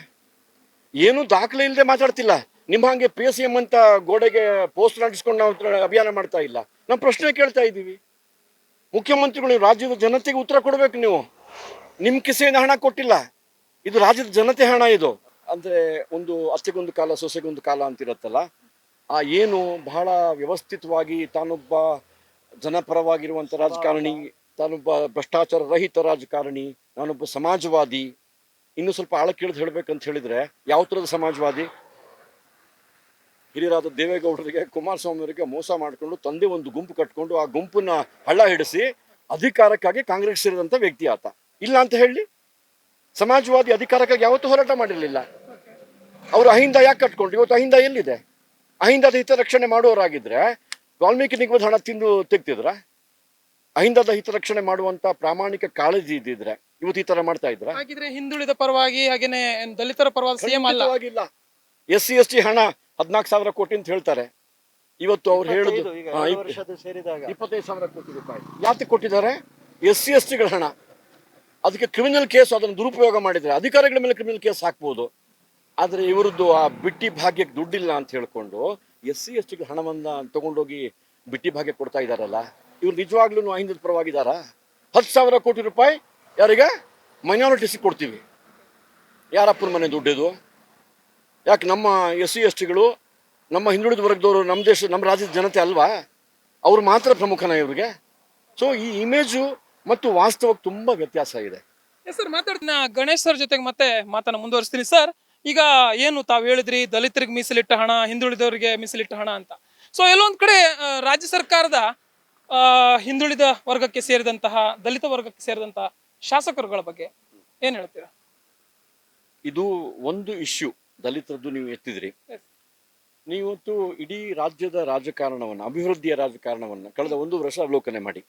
ಏನು ದಾಖಲೆ ಇಲ್ಲದೆ ಮಾತಾಡ್ತಿಲ್ಲ. ನಿಮ್ಮ ಹಂಗೆ PCM ಅಂತ ಗೋಡೆಗೆ ಪೋಸ್ಟರ್ ಅಂಟಿಸ್ಕೊಂಡು ನಾವು ಅಭಿಯಾನ ಮಾಡ್ತಾ ಇಲ್ಲ. ನಾವು ಪ್ರಶ್ನೆ ಕೇಳ್ತಾ ಇದ್ದೀವಿ. ಮುಖ್ಯಮಂತ್ರಿಗಳು ರಾಜ್ಯದ ಜನತೆಗೆ ಉತ್ತರ ಕೊಡ್ಬೇಕು. ನೀವು ನಿಮ್ ಕಿಸೆಯಿಂದ ಹಣ ಕೊಟ್ಟಿಲ್ಲ, ಇದು ರಾಜ್ಯದ ಜನತೆ ಹಣ. ಇದು ಅಂದ್ರೆ ಒಂದು ಅತ್ತೆಗೊಂದು ಕಾಲ ಸೊಸೆಗೊಂದು ಕಾಲ ಅಂತಿರತ್ತಲ್ಲ, ಆ ಏನು ಬಹಳ ವ್ಯವಸ್ಥಿತವಾಗಿ ತಾನೊಬ್ಬ ಜನಪರವಾಗಿರುವಂತ ರಾಜಕಾರಣಿ, ತಾನೊಬ್ಬ ಭ್ರಷ್ಟಾಚಾರ ರಹಿತ ರಾಜಕಾರಣಿ, ನಾನೊಬ್ಬ ಸಮಾಜವಾದಿ. ಇನ್ನು ಸ್ವಲ್ಪ ಆಳಕ್ಕಿಳಿದು ಹೇಳ್ಬೇಕಂತ ಹೇಳಿದ್ರೆ, ಯಾವ ತರದ ಸಮಾಜವಾದಿ? ಹಿರಿಯರಾದ ದೇವೇಗೌಡರಿಗೆ, ಕುಮಾರಸ್ವಾಮಿ ಅವರಿಗೆ ಮೋಸ ಮಾಡಿಕೊಂಡು ತಂದೆ ಒಂದು ಗುಂಪು ಕಟ್ಕೊಂಡು ಆ ಗುಂಪನ್ನ ಹಳ್ಳ ಹಿಡಿಸಿ ಅಧಿಕಾರಕ್ಕಾಗಿ ಕಾಂಗ್ರೆಸ್ ಸೇರಿದಂತ ವ್ಯಕ್ತಿ ಆತ. ಇಲ್ಲ ಅಂತ ಹೇಳಿ, ಸಮಾಜವಾದಿ ಅಧಿಕಾರಕ್ಕಾಗಿ ಯಾವತ್ತೂ ಹೋರಾಟ ಮಾಡಿರಲಿಲ್ಲ. ಅವರು ಅಹಿಂದ ಯಾಕೆ ಕಟ್ಕೊಂಡು? ಇವತ್ತು ಅಹಿಂದ ಎಲ್ಲಿದೆ? ಅಹಿಂದದ ಹಿತರಕ್ಷಣೆ ಮಾಡುವವರಾಗಿದ್ರೆ ವಾಲ್ಮೀಕಿ ನಿಗಮದ ಹಣ ತಿಂದು ತೆಗ್ತಿದ್ರ? ಅಹಿಂದದ ಹಿತರಕ್ಷಣೆ ಮಾಡುವಂತ ಪ್ರಾಮಾಣಿಕ ಕಾಳಜಿ ಇದ್ದಿದ್ರೆ ಇವತ್ತು ಈ ತರ ಮಾಡ್ತಾ ಇದ್ರ? ಹಾಗಿದ್ರೆ ಹಿಂದುಳಿದ ಪರವಾಗಿ ಹಾಗೇನೆ ದಲಿತರ ಪರವಾಗಿ ಸಿಎಂ ಅಲ್ಲ. SC/ST ಹಣ 14,000 ಕೋಟಿ ಅಂತ ಹೇಳ್ತಾರೆ. ಇವತ್ತು ಅವ್ರು ಹೇಳುದು 25,000 ಕೋಟಿ ರೂಪಾಯಿ. ಯಾಕೆ ಕೊಟ್ಟಿದ್ದಾರೆ? SC/STಗಳ ಹಣ. ಅದಕ್ಕೆ ಕ್ರಿಮಿನಲ್ ಕೇಸ್, ಅದನ್ನು ದುರುಪಯೋಗ ಮಾಡಿದ್ರೆ ಅಧಿಕಾರಿಗಳ ಮೇಲೆ ಕ್ರಿಮಿನಲ್ ಕೇಸ್ ಹಾಕ್ಬೋದು. ಆದ್ರೆ ಇವರದ್ದು ಆ ಬಿಟ್ಟಿ ಭಾಗ್ಯಕ್ಕೆ ದುಡ್ಡಿಲ್ಲ ಅಂತ ಹೇಳ್ಕೊಂಡು SC/STಗಳ ಹಣವನ್ನ ತಗೊಂಡೋಗಿ ಬಿಟ್ಟಿ ಭಾಗ್ಯ ಕೊಡ್ತಾ ಇದಾರಲ್ಲ, ಇವ್ರು ನಿಜವಾಗ್ಲೂ ಅಹಿಂದದ ಪರವಾಗಿದಾರ? 10,000 ಕೋಟಿ ರೂಪಾಯಿ ಯಾರಿಗೆ? ಮೈನಾರಿಟೀಸ್ ಕೊಡ್ತೀವಿ. ಯಾರಪ್ಪನ ಮನೆ ದುಡ್ಡಿದು? ಯಾಕೆ ನಮ್ಮ SC/STಗಳು, ನಮ್ಮ ಹಿಂದುಳಿದ ವರ್ಗದವರು, ನಮ್ಮ ದೇಶ, ನಮ್ಮ ರಾಜ್ಯದ ಜನತೆ ಅಲ್ವಾ? ಅವ್ರು ಮಾತ್ರ ಪ್ರಮುಖನ ಇವ್ರಿಗೆ? ಸೊ ಈ ಇಮೇಜು ಮತ್ತು ವಾಸ್ತವಕ್ಕೆ ತುಂಬಾ ವ್ಯತ್ಯಾಸ ಇದೆ. ಸರ್, ಮಾತಾಡ್ತೀನಿ ಗಣೇಶ್ ಸರ್ ಜೊತೆಗೆ ಮತ್ತೆ ಮಾತನ್ನ ಮುಂದುವರಿಸ್ತೀನಿ. ಸರ್, ಈಗ ಏನು ತಾವು ಹೇಳಿದ್ರಿ, ದಲಿತರಿಗೆ ಮೀಸಲಿಟ್ಟ ಹಣ, ಹಿಂದುಳಿದವರಿಗೆ ಮೀಸಲಿಟ್ಟ ಹಣ ಅಂತ. ಸೊ ಎಲ್ಲೊಂದ್ ಕಡೆ ರಾಜ್ಯ ಸರ್ಕಾರದ ಹಿಂದುಳಿದ ವರ್ಗಕ್ಕೆ ಸೇರಿದಂತಹ, ದಲಿತ ವರ್ಗಕ್ಕೆ ಸೇರಿದಂತಹ ಶಾಸಕರುಗಳ ಬಗ್ಗೆ ಏನ್ ಹೇಳ್ತೀರಾ? ಇದು ಒಂದು ಇಶ್ಯೂ ದಲಿತರದ್ದು ನೀವು ಎತ್ತಿದ್ರಿ. ನೀವತ್ತು ಇಡೀ ರಾಜ್ಯದ ರಾಜಕಾರಣವನ್ನ, ಅಭಿವೃದ್ಧಿಯ ರಾಜಕಾರಣವನ್ನ ಕಳೆದ 1 ವರ್ಷ ಅವಲೋಕನೆ ಮಾಡಿ.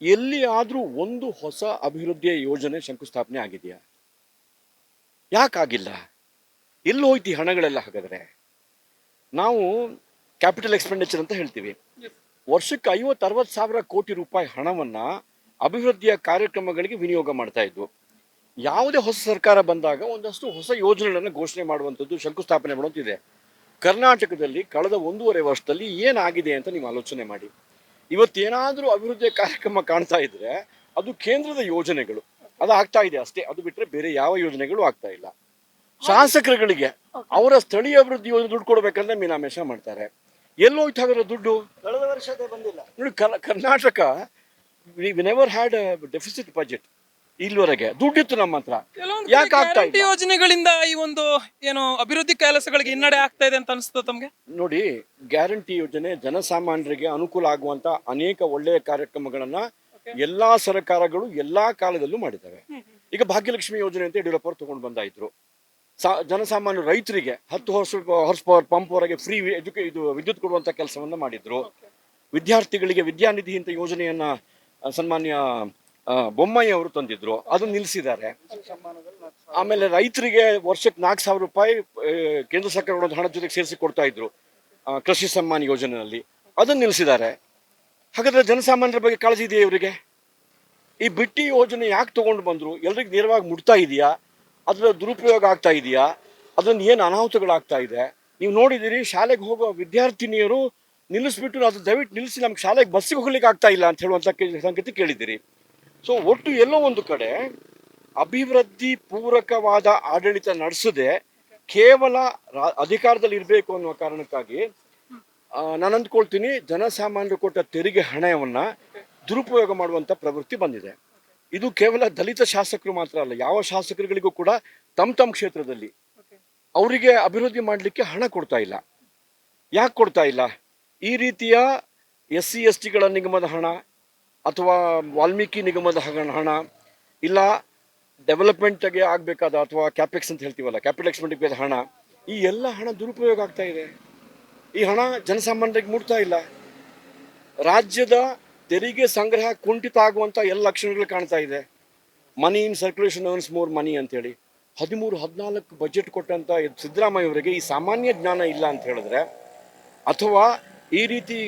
ಎಲ್ಲಿ ಆದ್ರೂ ಒಂದು ಹೊಸ ಅಭಿವೃದ್ಧಿಯ ಯೋಜನೆ ಶಂಕುಸ್ಥಾಪನೆ ಆಗಿದೆಯಾ? ಯಾಕಾಗಿಲ್ಲ? ಎಲ್ಲಿ ಹೋಯ್ತು ಈ ಹಣಗಳೆಲ್ಲ? ಹಾಗಾದ್ರೆ ನಾವು ಕ್ಯಾಪಿಟಲ್ ಎಕ್ಸ್ಪೆಂಡಿಚರ್ ಅಂತ ಹೇಳ್ತೀವಿ. ವರ್ಷಕ್ಕೆ 50-60 ಸಾವಿರ ಕೋಟಿ ರೂಪಾಯಿ ಹಣವನ್ನ ಅಭಿವೃದ್ಧಿಯ ಕಾರ್ಯಕ್ರಮಗಳಿಗೆ ವಿನಿಯೋಗ ಮಾಡ್ತಾ ಇದ್ವು. ಯಾವುದೇ ಹೊಸ ಸರ್ಕಾರ ಬಂದಾಗ ಒಂದಷ್ಟು ಹೊಸ ಯೋಜನೆಗಳನ್ನು ಘೋಷಣೆ ಮಾಡುವಂಥದ್ದು, ಶಂಕುಸ್ಥಾಪನೆ ಮಾಡುವಂತಿದೆ. ಕರ್ನಾಟಕದಲ್ಲಿ ಕಳೆದ 1.5 ವರ್ಷದಲ್ಲಿ ಏನಾಗಿದೆ ಅಂತ ನೀವು ಆಲೋಚನೆ ಮಾಡಿ. ಇವತ್ತೇನಾದ್ರೂ ಅಭಿವೃದ್ಧಿಯ ಕಾರ್ಯಕ್ರಮ ಕಾಣ್ತಾ ಇದ್ರೆ ಅದು ಕೇಂದ್ರದ ಯೋಜನೆಗಳು, ಅದು ಆಗ್ತಾ ಇದೆ ಅಷ್ಟೇ. ಅದು ಬಿಟ್ರೆ ಬೇರೆ ಯಾವ ಯೋಜನೆಗಳು ಆಗ್ತಾ ಇಲ್ಲ. ಶಾಸಕರುಗಳಿಗೆ ಅವರ ಸ್ಥಳೀಯ ಅಭಿವೃದ್ಧಿ ಯೋಜನೆ ದುಡ್ಡು ಕೊಡ್ಬೇಕಂದ್ರೆ ಮೀನಾಮೇಷ ಮಾಡ್ತಾರೆ. ಎಲ್ಲೋಯ್ತು ಹಾಗಾದ್ರೆ ದುಡ್ಡು? ಕಳೆದ ವರ್ಷದೇ ಬಂದಿಲ್ಲ ನೋಡಿ, Karnataka we never had deficit budget. ಇಲ್ಲಿವರೆಗೆ ದುಡ್ಡಿತ್ತು ನಮ್ಮ ಹತ್ರ. ಕೆಲವೊಂದು ಯಾಕೆ ಆಗ್ತಾ ಗ್ಯಾರಂಟಿ ಇಲ್ಲ? ಯೋಜನೆಗಳಿಂದ ಈ ಒಂದು ಏನು ಅಭಿವೃದ್ಧಿ ಕೆಲಸಗಳಿಗೆ ಹಿನ್ನಡೆ ಆಗ್ತಾ ಇದೆ ಅಂತ ಅನಿಸ್ತದೆ ತಮ್ಗೆ? ನೋಡಿ, ಗ್ಯಾರಂಟಿ ಯೋಜನೆ ಜನಸಾಮಾನ್ಯರಿಗೆ ಅನುಕೂಲ ಆಗುವಂತ ಅನೇಕ ಒಳ್ಳೆಯ ಕಾರ್ಯಕ್ರಮಗಳನ್ನ ಎಲ್ಲಾ ಸರ್ಕಾರಗಳು ಎಲ್ಲಾ ಕಾಲದಲ್ಲೂ ಮಾಡಿದ್ದಾವೆ. ಈಗ ಭಾಗ್ಯಲಕ್ಷ್ಮಿ ಯೋಜನೆ ಅಂತ ಯಡಿಯೂರಪ್ಪ ತಗೊಂಡು ಬಂದಾಯ್ತು. ಜನಸಾಮಾನ್ಯ ರೈತರಿಗೆ 10 ಹಾರ್ಸ್ ಪವರ್ ಪಂಪ್ ವರೆಗೆ ಫ್ರೀ ಇದು ವಿದ್ಯುತ್ ಕೊಡುವಂತ ಕೆಲಸವನ್ನ ಮಾಡಿದ್ರು. ವಿದ್ಯಾರ್ಥಿಗಳಿಗೆ ವಿದ್ಯಾನಿಧಿ ಅಂತ ಯೋಜನೆಯನ್ನ ಸನ್ಮಾನ್ಯ ಬೊಮ್ಮಾಯಿ ಅವರು ತಂದಿದ್ರು, ಅದನ್ನ ನಿಲ್ಲಿಸಿದ್ದಾರೆ. ಆಮೇಲೆ ರೈತರಿಗೆ ವರ್ಷಕ್ಕೆ 4,000 ರೂಪಾಯಿ ಕೇಂದ್ರ ಸರ್ಕಾರ ಹಣದ ಜೊತೆಗೆ ಸೇರಿಸಿ ಕೊಡ್ತಾ ಇದ್ರು ಕೃಷಿ ಸಮ್ಮಾನ್ ಯೋಜನೆಯಲ್ಲಿ, ಅದನ್ನ ನಿಲ್ಲಿಸಿದ್ದಾರೆ. ಹಾಗಾದ್ರೆ ಜನಸಾಮಾನ್ಯರ ಬಗ್ಗೆ ಕಾಳಜಿ ಇದೆಯಾ ಇವರಿಗೆ? ಈ ಬಿಟ್ಟಿ ಯೋಜನೆ ಯಾಕೆ ತಗೊಂಡು ಬಂದ್ರು? ಎಲ್ರಿಗೂ ನೇರವಾಗಿ ಮುಟ್ತಾ ಇದೆಯಾ? ಅದರ ದುರುಪಯೋಗ ಆಗ್ತಾ ಇದೆಯಾ? ಅದರಿಂದ ಏನು ಅನಾಹುತಗಳಾಗ್ತಾ ಇದೆ? ನೀವು ನೋಡಿದಿರಿ, ಶಾಲೆಗೆ ಹೋಗೋ ವಿದ್ಯಾರ್ಥಿನಿಯರು ನಿಲ್ಲಿಸ್ಬಿಟ್ಟು ಅದು ದಯವಿಟ್ಟು ನಿಲ್ಲಿಸಿ, ನಮ್ಗೆ ಶಾಲೆಗೆ ಬಸ್ಸಿಗೆ ಹೋಗ್ಲಿಕ್ಕೆ ಆಗ್ತಾ ಇಲ್ಲ ಅಂತ ಹೇಳುವಂತ ಸಂಗತಿ ಕೇಳಿದ್ದೀರಿ. ಸೊ ಒಟ್ಟು ಎಲ್ಲೋ ಒಂದು ಕಡೆ ಅಭಿವೃದ್ಧಿ ಪೂರಕವಾದ ಆಡಳಿತ ನಡೆಸದೆ ಕೇವಲ ಅಧಿಕಾರದಲ್ಲಿ ಇರಬೇಕು ಅನ್ನುವ ಕಾರಣಕ್ಕಾಗಿ ನಾನು ಅಂದ್ಕೊಳ್ತೀನಿ ಜನಸಾಮಾನ್ಯರು ಕೊಟ್ಟ ತೆರಿಗೆ ಹಣವನ್ನ ದುರುಪಯೋಗ ಮಾಡುವಂತ ಪ್ರವೃತ್ತಿ ಬಂದಿದೆ. ಇದು ಕೇವಲ ದಲಿತ ಶಾಸಕರು ಮಾತ್ರ ಅಲ್ಲ, ಯಾವ ಶಾಸಕರುಗಳಿಗೂ ಕೂಡ ತಮ್ಮ ಕ್ಷೇತ್ರದಲ್ಲಿ ಅವರಿಗೆ ಅಭಿವೃದ್ಧಿ ಮಾಡಲಿಕ್ಕೆ ಹಣ ಕೊಡ್ತಾ ಇಲ್ಲ. ಯಾಕೆ ಕೊಡ್ತಾ ಇಲ್ಲ? ಈ ರೀತಿಯ SC ST ಗಳ ನಿಗಮದ ಹಣ ಅಥವಾ ವಾಲ್ಮೀಕಿ ನಿಗಮದ ಹಣ ಇಲ್ಲ ಡೆವಲಪ್ಮೆಂಟ್ಗೆ ಆಗಬೇಕಾದ ಅಥವಾ ಕ್ಯಾಪೆಕ್ಸ್ ಅಂತ ಹೇಳ್ತೀವಲ್ಲ, ಕ್ಯಾಪಿಟಲ್ ಎಕ್ಸ್ಪೆಂಡಿಚರ್ ಹಣ, ಈ ಎಲ್ಲ ಹಣ ದುರುಪಯೋಗ ಆಗ್ತಾ ಇದೆ. ಈ ಹಣ ಜನಸಾಮಾನ್ಯರಿಗೆ ಮುಟ್ತಾ ಇಲ್ಲ. ರಾಜ್ಯದ ತೆರಿಗೆ ಸಂಗ್ರಹ ಕುಂಠಿತ ಆಗುವಂತ ಎಲ್ಲ ಲಕ್ಷಣಗಳು ಕಾಣ್ತಾ ಇದೆ. ಮನಿ ಇನ್ ಸರ್ಕ್ಯುಲೇಷನ್ ಅರ್ನ್ಸ್ ಮೋರ್ ಮನಿ ಅಂತೇಳಿ 13-14 ಬಜೆಟ್ ಕೊಟ್ಟಂತ ಸಿದ್ದರಾಮಯ್ಯ ಅವರಿಗೆ ಈ ಸಾಮಾನ್ಯ ಜ್ಞಾನ ಇಲ್ಲ ಅಂತ ಹೇಳಿದ್ರೆ, ಅಥವಾ ಈ ರೀತಿ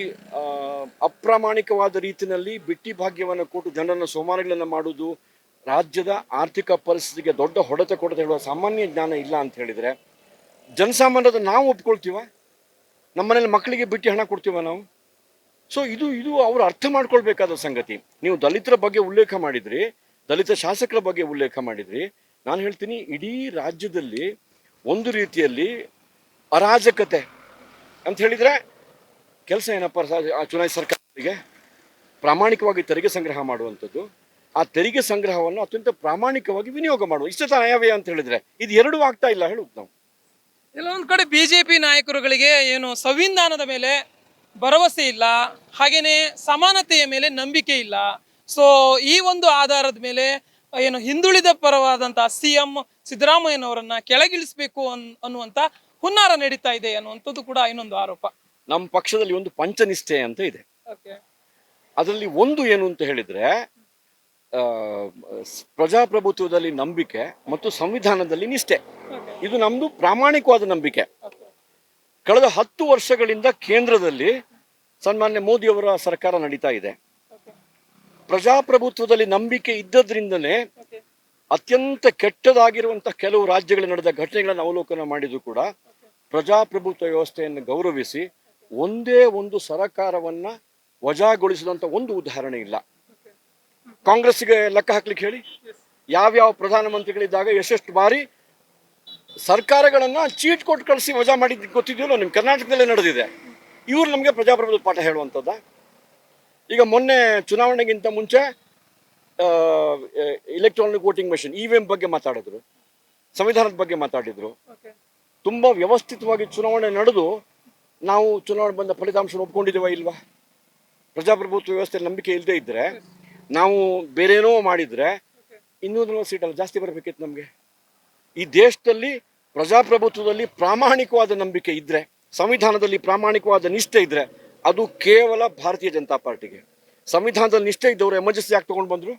ಅಪ್ರಾಮಾಣಿಕವಾದ ರೀತಿಯಲ್ಲಿ ಬಿಟ್ಟಿ ಭಾಗ್ಯವನ್ನು ಕೊಟ್ಟು ಜನರನ್ನು ಸೋಮಾರಿಗಳನ್ನು ಮಾಡುವುದು ರಾಜ್ಯದ ಆರ್ಥಿಕ ಪರಿಸ್ಥಿತಿಗೆ ದೊಡ್ಡ ಹೊಡೆತ ಕೊಡದೆ ಹೇಳುವ ಸಾಮಾನ್ಯ ಜ್ಞಾನ ಇಲ್ಲ ಅಂತ ಹೇಳಿದ್ರೆ, ಜನಸಾಮಾನ್ಯದ ನಾವು ಒಪ್ಕೊಳ್ತೀವ? ನಮ್ಮನೇಲಿ ಮಕ್ಕಳಿಗೆ ಬಿಟ್ಟಿ ಹಣ ಕೊಡ್ತೀವ ನಾವು? ಸೊ ಇದು ಅವರು ಅರ್ಥ ಮಾಡ್ಕೊಳ್ಬೇಕಾದ ಸಂಗತಿ. ನೀವು ದಲಿತರ ಬಗ್ಗೆ ಉಲ್ಲೇಖ ಮಾಡಿದ್ರಿ, ದಲಿತ ಶಾಸಕರ ಬಗ್ಗೆ ಉಲ್ಲೇಖ ಮಾಡಿದ್ರಿ. ನಾನು ಹೇಳ್ತೀನಿ, ಇಡೀ ರಾಜ್ಯದಲ್ಲಿ ಒಂದು ರೀತಿಯಲ್ಲಿ ಅರಾಜಕತೆ ಅಂತ ಹೇಳಿದ್ರೆ ಕೆಲಸ ಏನಪ್ಪ? ಚುನಾಯಿತ ಸರ್ಕಾರಗಳಿಗೆ ಪ್ರಾಮಾಣಿಕವಾಗಿ ತೆರಿಗೆ ಸಂಗ್ರಹ ಮಾಡುವಂಥದ್ದು, ಆ ತೆರಿಗೆ ಸಂಗ್ರಹವನ್ನು ಅತ್ಯಂತ ಪ್ರಾಮಾಣಿಕವಾಗಿ ವಿನಿಯೋಗ ಮಾಡುವ, ಇಷ್ಟ ಅಯವ್ಯಯ ಅಂತ ಹೇಳಿದ್ರೆ ಇದು ಎರಡೂ ಆಗ್ತಾ ಇಲ್ಲ ಹೇಳುದು ನಾವು. ಕೆಲವೊಂದು ಕಡೆ ಬಿಜೆಪಿ ನಾಯಕರುಗಳಿಗೆ ಏನು ಸಂವಿಧಾನದ ಮೇಲೆ ಭರವಸೆ ಇಲ್ಲ, ಹಾಗೇನೆ ಸಮಾನತೆಯ ಮೇಲೆ ನಂಬಿಕೆ ಇಲ್ಲ. ಸೊ ಈ ಒಂದು ಆಧಾರದ ಮೇಲೆ ಏನು ಹಿಂದುಳಿದ ಪರವಾದಂತಹ CM ಸಿದ್ದರಾಮಯ್ಯನವರನ್ನ ಕೆಳಗಿಳಿಸಬೇಕು ಅನ್ನುವಂತ ಹುನ್ನಾರ ನಡೀತಾ ಇದೆ ಅನ್ನುವಂಥದ್ದು ಕೂಡ ಇನ್ನೊಂದು ಆರೋಪ. ನಮ್ಮ ಪಕ್ಷದಲ್ಲಿ ಒಂದು ಪಂಚನಿಷ್ಠೆ ಅಂತ ಇದೆ. ಅದರಲ್ಲಿ ಒಂದು ಏನು ಅಂತ ಹೇಳಿದ್ರೆ, ಪ್ರಜಾಪ್ರಭುತ್ವದಲ್ಲಿ ನಂಬಿಕೆ ಮತ್ತು ಸಂವಿಧಾನದಲ್ಲಿ ನಿಷ್ಠೆ. ಇದು ನಮ್ದು ಪ್ರಾಮಾಣಿಕವಾದ ನಂಬಿಕೆ. ಕಳೆದ 10 ವರ್ಷಗಳಿಂದ ಕೇಂದ್ರದಲ್ಲಿ ಸನ್ಮಾನ್ಯ ಮೋದಿಯವರ ಸರ್ಕಾರ ನಡೀತಾ ಇದೆ. ಪ್ರಜಾಪ್ರಭುತ್ವದಲ್ಲಿ ನಂಬಿಕೆ ಇದ್ದದ್ರಿಂದಲೇ ಅತ್ಯಂತ ಕೆಟ್ಟದಾಗಿರುವಂತಹ ಕೆಲವು ರಾಜ್ಯಗಳಲ್ಲಿ ನಡೆದ ಘಟನೆಗಳನ್ನು ಅವಲೋಕನ ಮಾಡಿದ್ರು ಕೂಡ ಪ್ರಜಾಪ್ರಭುತ್ವ ವ್ಯವಸ್ಥೆಯನ್ನು ಗೌರವಿಸಿ ಒಂದೇ ಒಂದು ಸರ್ಕಾರವನ್ನ ವಜಾಗೊಳಿಸಿದಂತ ಒಂದು ಉದಾಹರಣೆ ಇಲ್ಲ. ಕಾಂಗ್ರೆಸ್ಗೆ ಲೆಕ್ಕ ಹಾಕ್ಲಿಕ್ಕೆ ಹೇಳಿ, ಯಾವ್ಯಾವ ಪ್ರಧಾನಮಂತ್ರಿಗಳಿದ್ದಾಗ ಎಷ್ಟೆಷ್ಟು ಬಾರಿ ಸರ್ಕಾರಗಳನ್ನ ಚೀಟ್ ಕೊಟ್ಟು ಕಳಿಸಿ ವಜಾ ಮಾಡಿದ್ದು ಗೊತ್ತಿದೆಯಲ್ಲ, ನಿಮ್ ಕರ್ನಾಟಕದಲ್ಲೇ ನಡೆದಿದೆ. ಇವ್ರು ನಮಗೆ ಪ್ರಜಾಪ್ರಭುತ್ವ ಪಾಠ ಹೇಳುವಂಥದ್ದ? ಈಗ ಮೊನ್ನೆ ಚುನಾವಣೆಗಿಂತ ಮುಂಚೆ ಇಲೆಕ್ಟ್ರಾನಿಕ್ ವೋಟಿಂಗ್ ಮೆಷಿನ್ EVM ಬಗ್ಗೆ ಮಾತಾಡಿದ್ರು, ಸಂವಿಧಾನದ ಬಗ್ಗೆ ಮಾತಾಡಿದ್ರು. ತುಂಬಾ ವ್ಯವಸ್ಥಿತವಾಗಿ ಚುನಾವಣೆ ನಡೆದು ನಾವು ಚುನಾವಣೆ ಬಂದ ಫಲಿತಾಂಶ ಒಪ್ಕೊಂಡಿದ್ದೇವಾ ಇಲ್ವಾ? ಪ್ರಜಾಪ್ರಭುತ್ವ ವ್ಯವಸ್ಥೆ ನಂಬಿಕೆ ಇಲ್ಲದೆ ಇದ್ರೆ, ನಾವು ಬೇರೇನೋ ಮಾಡಿದ್ರೆ 240 ಸೀಟಲ್ಲ ಜಾಸ್ತಿ ಬರಬೇಕಿತ್ತು ನಮಗೆ. ಈ ದೇಶದಲ್ಲಿ ಪ್ರಜಾಪ್ರಭುತ್ವದಲ್ಲಿ ಪ್ರಾಮಾಣಿಕವಾದ ನಂಬಿಕೆ ಇದ್ರೆ, ಸಂವಿಧಾನದಲ್ಲಿ ಪ್ರಾಮಾಣಿಕವಾದ ನಿಷ್ಠೆ ಇದ್ರೆ, ಅದು ಕೇವಲ ಭಾರತೀಯ ಜನತಾ ಪಾರ್ಟಿಗೆ. ಸಂವಿಧಾನದಲ್ಲಿ ನಿಷ್ಠೆ ಇದ್ದವರು ಎಮರ್ಜೆನ್ಸಿ ಯಾಕೆ ತಗೊಂಡು ಬಂದ್ರು?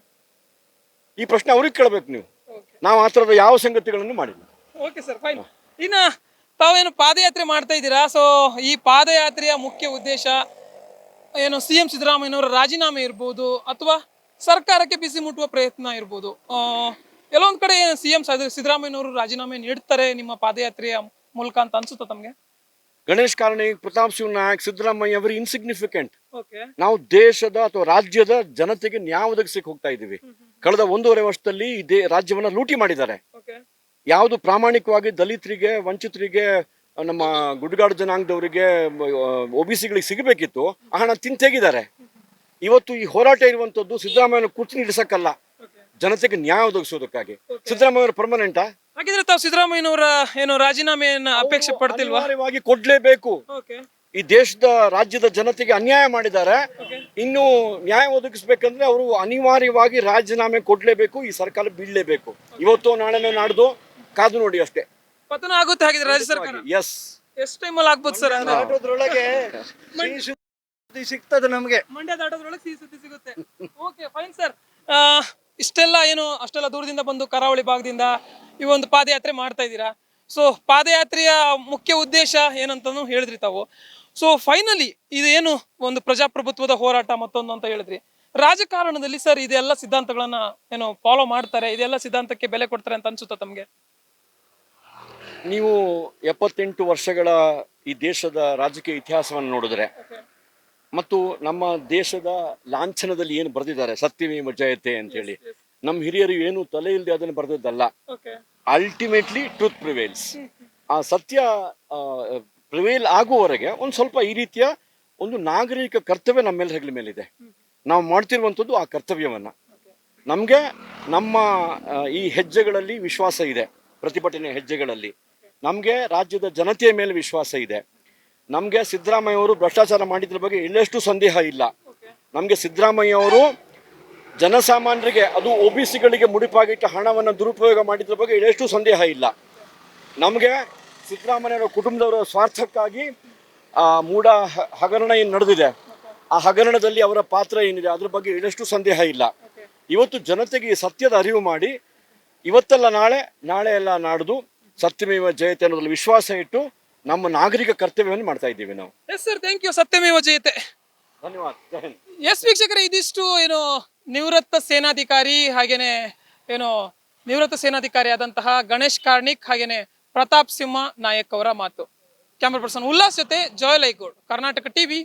ಈ ಪ್ರಶ್ನೆ ಅವ್ರಿಗೆ ಕೇಳಬೇಕು ನೀವು. ನಾವು ಆ ಥರದ ಯಾವ ಸಂಗತಿಗಳನ್ನು ಮಾಡಿಲ್ಲ. Okay sir, fine. ಇನ್ನು ತಾವೇನು ಪಾದಯಾತ್ರೆ ಮಾಡ್ತಾ ಇದ್ದೀರಾ, ಸೊ ಈ ಪಾದಯಾತ್ರೆಯ ಮುಖ್ಯ ಉದ್ದೇಶ ಏನು CM ಸಿದ್ದರಾಮಯ್ಯನವರ ರಾಜೀನಾಮೆ ಇರ್ಬೋದು, ಅಥವಾ ಸರ್ಕಾರಕ್ಕೆ ಬಿಸಿ ಮುಟ್ಟುವ ಪ್ರಯತ್ನ ಇರ್ಬೋದು. ಕೆಲವೊಂದು ಕಡೆ CM ಸಿದ್ದರಾಮಯ್ಯನವರು ರಾಜೀನಾಮೆ ನೀಡ್ತಾರೆ ನಿಮ್ಮ ಪಾದಯಾತ್ರೆಯ ಮೂಲಕ ಅಂತ ಅನ್ಸುತ್ತಾ ತಮ್ಗೆ? ಗಣೇಶ್ ಕಾರ್ಣಿಕ್, ಪ್ರತಾಪ್ ಸಿಂಹ ನಾಯಕ್, ಸಿದ್ದರಾಮಯ್ಯ ಅವರು ಇನ್ಸಿಗ್ನಿಫಿಕೆಂಟ್. ನಾವು ದೇಶದ ಅಥವಾ ರಾಜ್ಯದ ಜನತೆಗೆ ನ್ಯಾಯ ಒದಗಿಸಕ್ಕೆ ಹೋಗ್ತಾ ಇದ್ದೀವಿ. ಕಳೆದ 1.5 ವರ್ಷದಲ್ಲಿ ಇದೇ ರಾಜ್ಯವನ್ನ ಲೂಟಿ ಮಾಡಿದ್ದಾರೆ. ಯಾವುದು ಪ್ರಾಮಾಣಿಕವಾಗಿ ದಲಿತರಿಗೆ, ವಂಚಿತರಿಗೆ, ನಮ್ಮ ಗುಡ್ಗಾಡು ಜನಾಂಗದವರಿಗೆ, OBCಗಳಿಗೆ ಸಿಗಬೇಕಿತ್ತು ಆ ಹಣ ತಿಂತೆಗಿದ್ದಾರೆ. ಇವತ್ತು ಈ ಹೋರಾಟ ಇರುವಂತದ್ದು ಸಿದ್ದರಾಮಯ್ಯನ ಕುರ್ಚಿ ನಿಲ್ಲಿಸಕ್ಕಲ್ಲ, ಜನತೆಗೆ ನ್ಯಾಯ ಒದಗಿಸೋದಕ್ಕಾಗಿ. ಸಿದ್ದರಾಮಯ್ಯ ಅವರು ಪರ್ಮನೆಂಟಾ? ಹಾಗಿದ್ರೆ ತಾವು ಸಿದ್ದರಾಮಯ್ಯನವರ ಏನು ರಾಜೀನಾಮೆಯನ್ನ ಅಪೇಕ್ಷೆ ಪಡ್ತಿಲ್ವಾ? ಅನಿವಾರ್ಯವಾಗಿ ಕೊಡ್ಲೇಬೇಕು. ಈ ದೇಶದ ರಾಜ್ಯದ ಜನತೆಗೆ ಅನ್ಯಾಯ ಮಾಡಿದ್ದಾರೆ, ಇನ್ನು ನ್ಯಾಯ ಒದಗಿಸ್ಬೇಕಂದ್ರೆ ಅವರು ಅನಿವಾರ್ಯವಾಗಿ ರಾಜೀನಾಮೆ ಕೊಡ್ಲೇಬೇಕು, ಈ ಸರ್ಕಾರ ಬೀಳ್ಲೇಬೇಕು. ಇವತ್ತು ನಾಳೆನೋ ನಾಡ್ದು ಕಾದು ನೋಡಿ ಅಷ್ಟೇ. ಪತನ ಆಗುತ್ತೆ ಹಾಗಿದ್ರೆ ರಾಜ್ಯ ಸರ್ಕಾರ. ಎಸ್. ಎಷ್ಟು ಟೈಮಲ್ಲಿ ಆಗ್ಬೋದು ಸರ್? ದಾಟೋದ್ರೊಳಗೆ ಸಿಗ್ತದೆ ನಮ್ಗೆ. ಮಂಡ್ಯ ದಾಟೋದ್ರೊಳಗೆ ಸಿಹಿ ಸುದ್ದಿ ಸಿಗುತ್ತೆ. Okay fine sir. ಇಷ್ಟೆಲ್ಲ ಏನು ಅಷ್ಟೆಲ್ಲ ದೂರದಿಂದ ಬಂದು ಕರಾವಳಿ ಭಾಗದಿಂದ ಈ ಒಂದು ಪಾದಯಾತ್ರೆ ಮಾಡ್ತಾ ಇದ್ದೀರಾ. ಸೊ ಪಾದಯಾತ್ರೆಯ ಮುಖ್ಯ ಉದ್ದೇಶ ಏನಂತಾನು ಹೇಳಿದ್ರಿ ತಾವು. ಸೊ ಫೈನಲಿ ಇದು ಏನು ಒಂದು ಪ್ರಜಾಪ್ರಭುತ್ವದ ಹೋರಾಟ ಮತ್ತೊಂದು ಅಂತ ಹೇಳಿದ್ರಿ. ರಾಜಕಾರಣದಲ್ಲಿ ಸರ್ ಇದೆಲ್ಲ ಸಿದ್ಧಾಂತಗಳನ್ನ ಏನು ಫಾಲೋ ಮಾಡ್ತಾರೆ, ಇದೆಲ್ಲ ಸಿದ್ಧಾಂತಕ್ಕೆ ಬೆಲೆ ಕೊಡ್ತಾರೆ ಅಂತ ಅನ್ಸುತ್ತಾ ತಮ್ಗೆ? ನೀವು 78 ವರ್ಷಗಳ ಈ ದೇಶದ ರಾಜಕೀಯ ಇತಿಹಾಸವನ್ನು ನೋಡಿದ್ರೆ ಮತ್ತು ನಮ್ಮ ದೇಶದ ಲಾಂಛನದಲ್ಲಿ ಏನು ಬರೆದಿದ್ದಾರೆ, ಸತ್ಯಮೇವ ಜಯತೆ ಅಂತ ಹೇಳಿ, ನಮ್ಮ ಹಿರಿಯರು ಏನು ತಲೆ ಇಲ್ಲದೆ ಅದನ್ನು ಬರೆದದ್ದಲ್ಲ. Ultimately truth prevails. ಆ ಸತ್ಯ ಪ್ರಿವೇಲ್ ಆಗುವವರೆಗೆ ಒಂದು ಸ್ವಲ್ಪ ಈ ರೀತಿಯ ಒಂದು ನಾಗರಿಕ ಕರ್ತವ್ಯ ನಮ್ಮೆಲ್ಲ ಹೆಗಲ ಮೇಲಿದೆ. ನಾವು ಮಾಡ್ತಿರುವಂಥದ್ದು ಆ ಕರ್ತವ್ಯವನ್ನ. ನಮಗೆ ನಮ್ಮ ಈ ಹೆಜ್ಜೆಗಳಲ್ಲಿ ವಿಶ್ವಾಸ ಇದೆ, ಪ್ರತಿಭಟನೆ ಹೆಜ್ಜೆಗಳಲ್ಲಿ ನಮಗೆ ರಾಜ್ಯದ ಜನತೆಯ ಮೇಲೆ ವಿಶ್ವಾಸ ಇದೆ. ನಮಗೆ ಸಿದ್ದರಾಮಯ್ಯ ಅವರು ಭ್ರಷ್ಟಾಚಾರ ಮಾಡಿದ್ರ ಬಗ್ಗೆ ಎಳ್ಳಷ್ಟು ಸಂದೇಹ ಇಲ್ಲ. ನಮಗೆ ಸಿದ್ದರಾಮಯ್ಯ ಅವರು ಜನಸಾಮಾನ್ಯರಿಗೆ, ಅದು OBCಗಳಿಗೆ ಮುಡಿಪಾಗಿಟ್ಟ ಹಣವನ್ನು ದುರುಪಯೋಗ ಮಾಡಿದ್ರ ಬಗ್ಗೆ ಎಳ್ಳಷ್ಟು ಸಂದೇಹ ಇಲ್ಲ. ನಮಗೆ ಸಿದ್ದರಾಮಯ್ಯರ ಕುಟುಂಬದವರ ಸ್ವಾರ್ಥಕ್ಕಾಗಿ ಮೂಢ ಹಗರಣ ಏನು ನಡೆದಿದೆ, ಆ ಹಗರಣದಲ್ಲಿ ಅವರ ಪಾತ್ರ ಏನಿದೆ ಅದ್ರ ಬಗ್ಗೆ ಎಳ್ಳಷ್ಟು ಸಂದೇಹ ಇಲ್ಲ. ಇವತ್ತು ಜನತೆಗೆ ಈ ಸತ್ಯದ ಅರಿವು ಮಾಡಿ, ಇವತ್ತೆಲ್ಲ ನಾಳೆ, ನಾಳೆ ಎಲ್ಲ ನಾಡ್ದು ಸತ್ಯಮೇವ ಜಯತೆ ಅನ್ನೋದ್ರಲ್ಲಿ ವಿಶ್ವಾಸ ಇಟ್ಟು ನಮ್ಮ ನಾಗರಿಕ ಕರ್ತವ್ಯವನ್ನು ಮಾಡ್ತಾ ಇದ್ದೀವಿ ನಾವು. Yes sir, thank you. ಸತ್ಯಮೇವ ಜಯತೆ. ಧನ್ಯವಾದ. ಎಸ್ ವೀಕ್ಷಕರೇ, ಇದಿಷ್ಟು ಏನು ನಿವೃತ್ತ ಸೇನಾಧಿಕಾರಿ ಹಾಗೇನೆ ಏನು ನಿವೃತ್ತ ಸೇನಾಧಿಕಾರಿ ಆದಂತಹ ಗಣೇಶ್ ಕಾರ್ಣಿಕ್ ಹಾಗೇನೆ ಪ್ರತಾಪ್ ಸಿಂಹ ನಾಯಕ್ ಅವರ ಮಾತು. ಕ್ಯಾಮರಾ ಪರ್ಸನ್ ಉಲ್ಲಾಸ್ ಜೊತೆ ಜೋಯ್ ಲೈಗೌಡ್, ಕರ್ನಾಟಕ ಟಿವಿ.